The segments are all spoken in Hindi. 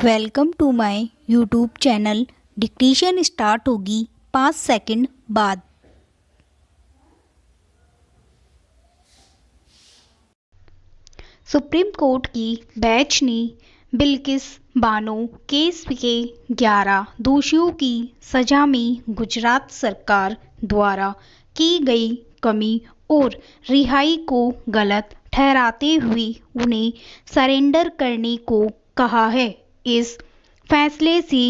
Welcome to my YouTube channel. Dictation start होगी 5 सेकंड बाद। सुप्रीम कोर्ट की बेंच ने बिल्किस बानो केस के 11 दोषियों की सजा में गुजरात सरकार द्वारा की गई कमी और रिहाई को गलत ठहराते हुए उन्हें सरेंडर करने को कहा है। इस फैसले से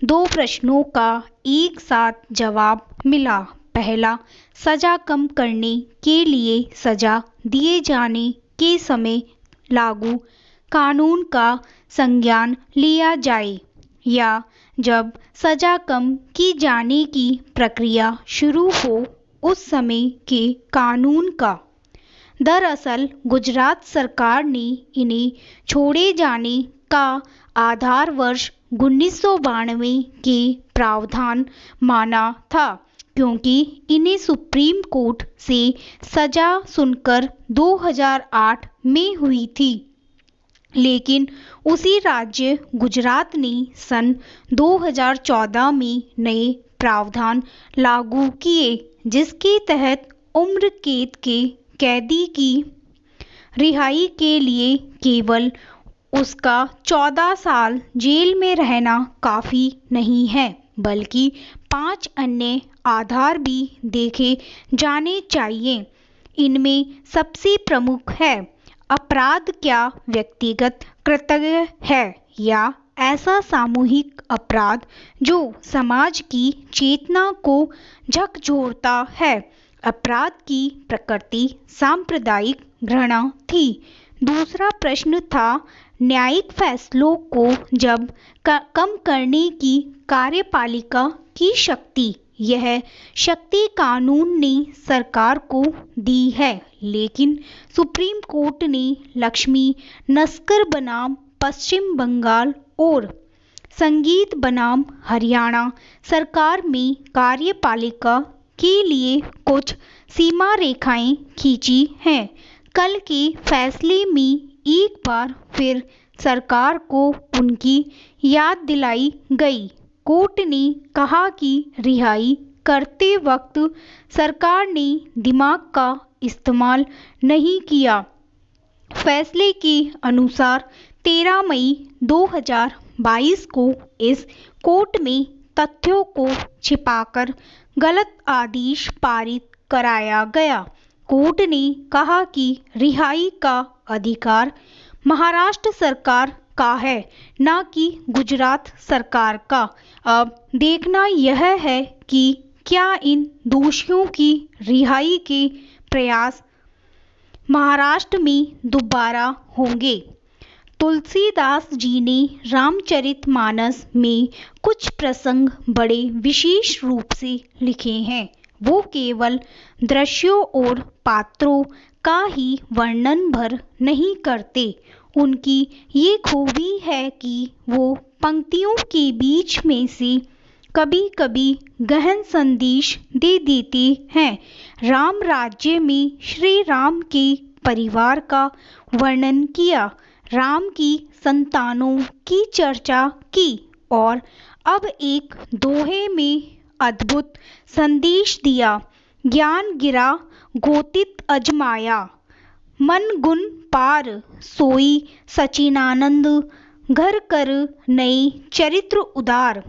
दो प्रश्नों का एक साथ जवाब मिला। पहला, सजा कम करने के लिए सजा दिए जाने के समय लागू कानून का संज्ञान लिया जाए या जब सजा कम की जाने की प्रक्रिया शुरू हो उस समय के कानून का। दरअसल गुजरात सरकार ने इन्हें छोड़े जाने का आधार वर्ष 1992 के प्रावधान माना था, क्योंकि इन्हें सुप्रीम कोर्ट से सजा सुनकर 2008 में हुई थी। लेकिन उसी राज्य गुजरात ने सन 2014 में नए प्रावधान लागू किए, जिसके तहत उम्र कैद के कैदी की रिहाई के लिए केवल उसका 14 साल जेल में रहना काफ़ी नहीं है, बल्कि 5 अन्य आधार भी देखे जाने चाहिए। इनमें सबसे प्रमुख है, अपराध क्या व्यक्तिगत कृत्य है या ऐसा सामूहिक अपराध जो समाज की चेतना को झकझोरता है। अपराध की प्रकृति सांप्रदायिक घृणा थी। दूसरा प्रश्न था, न्यायिक फैसलों को जब कम करने की कार्यपालिका की शक्ति। यह शक्ति कानून ने सरकार को दी है, लेकिन सुप्रीम कोर्ट ने लक्ष्मी नस्कर बनाम पश्चिम बंगाल और संगीत बनाम हरियाणा सरकार में कार्यपालिका के लिए कुछ सीमा रेखाएं खींची हैं। कल के फैसले में एक बार फिर सरकार को उनकी याद दिलाई गई। कोर्ट ने कहा कि रिहाई करते वक्त सरकार ने दिमाग का इस्तेमाल नहीं किया। फैसले के अनुसार 13 मई 2022 को इस कोर्ट में तथ्यों को छिपाकर गलत आदेश पारित कराया गया। कोर्ट ने कहा कि रिहाई का अधिकार महाराष्ट्र सरकार का है, न कि गुजरात सरकार का। अब देखना यह है कि क्या इन दोषियों की रिहाई के प्रयास महाराष्ट्र में दोबारा होंगे। तुलसीदास जी ने रामचरितमानस में कुछ प्रसंग बड़े विशेष रूप से लिखे हैं। वो केवल दृश्यों और पात्रों का ही वर्णन भर नहीं करते। उनकी ये खूबी है कि वो पंक्तियों के बीच में से कभी कभी गहन संदेश दे देते हैं। राम राज्य में श्री राम के परिवार का वर्णन किया, राम की संतानों की चर्चा की और अब एक दोहे में अद्भुत संदेश दिया। ज्ञान गिरा गोतित अजमाया, मन गुण पार सोई सचिनानंद, घर कर नए चरित्र उदार।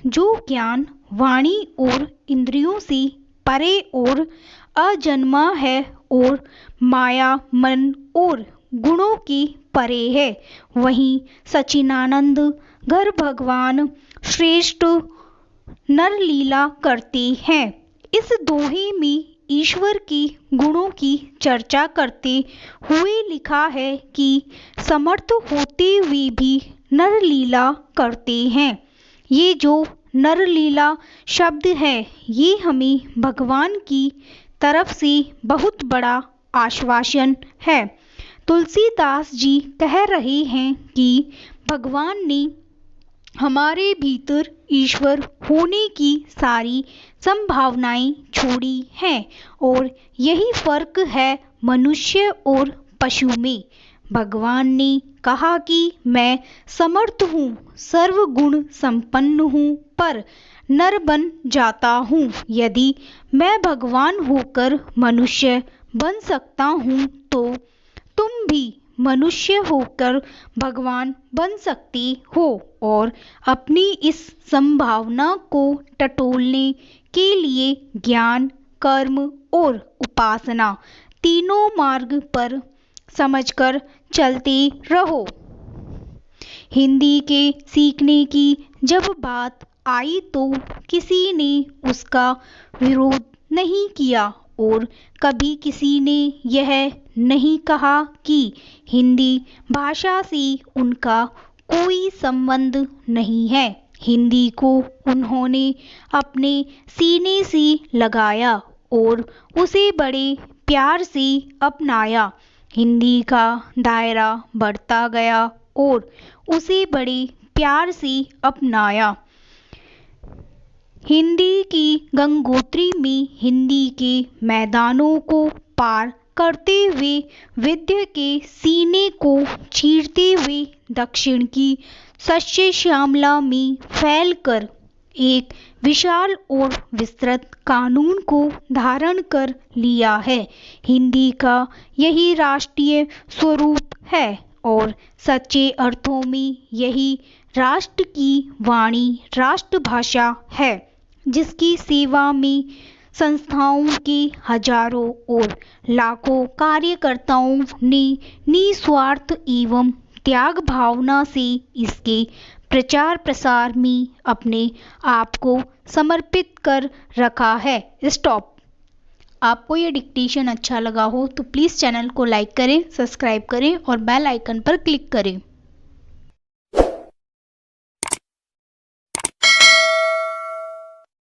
जो ज्ञान वाणी और इंद्रियों से परे और अजन्मा है और माया मन और गुणों के परे है, वहीं सचिनानंद घर भगवान श्रेष्ठ नर लीला करते हैं। इस दोहे में ईश्वर के गुणों की चर्चा करते हुए लिखा है कि समर्थ होते हुए भी नर लीला करते हैं। ये जो नर लीला शब्द है, ये हमें भगवान की तरफ से बहुत बड़ा आश्वासन है। तुलसीदास जी कह रहे हैं कि भगवान ने हमारे भीतर ईश्वर होने की सारी संभावनाएं छोड़ी हैं और यही फर्क है मनुष्य और पशु में। भगवान ने कहा कि मैं समर्थ हूँ, सर्वगुण संपन्न हूँ, पर नर बन जाता हूँ। यदि मैं भगवान होकर मनुष्य बन सकता हूँ तो तुम भी मनुष्य होकर भगवान बन सकते हो और अपनी इस संभावना को टटोलने के लिए ज्ञान, कर्म और उपासना तीनों मार्ग पर समझकर चलते रहो। हिंदी के सीखने की जब बात आई तो किसी ने उसका विरोध नहीं किया और कभी किसी ने यह नहीं कहा कि हिंदी भाषा से उनका कोई संबंध नहीं है। हिंदी को उन्होंने अपने सीने से लगाया और उसे बड़े प्यार से अपनाया। हिंदी का दायरा बढ़ता गया और उसे बड़े प्यार से अपनाया। हिंदी की गंगोत्री में हिंदी के मैदानों को पार करते हुए, विंध्य के सीने को चीरते हुए दक्षिण की सस्य श्यामला में फैलकर एक विशाल और विस्तृत कानून को धारण कर लिया है। हिंदी का यही राष्ट्रीय स्वरूप है और सच्चे अर्थों में यही राष्ट्र की वाणी, राष्ट्रभाषा है, जिसकी सेवा में संस्थाओं के हजारों और लाखों कार्यकर्ताओं ने निस्वार्थ एवं त्याग भावना से इसके प्रचार प्रसार में अपने आप को समर्पित कर रखा है। स्टॉप। आपको यह डिक्टेशन अच्छा लगा हो तो प्लीज़ चैनल को लाइक करें, सब्सक्राइब करें और बेल आइकन पर क्लिक करें।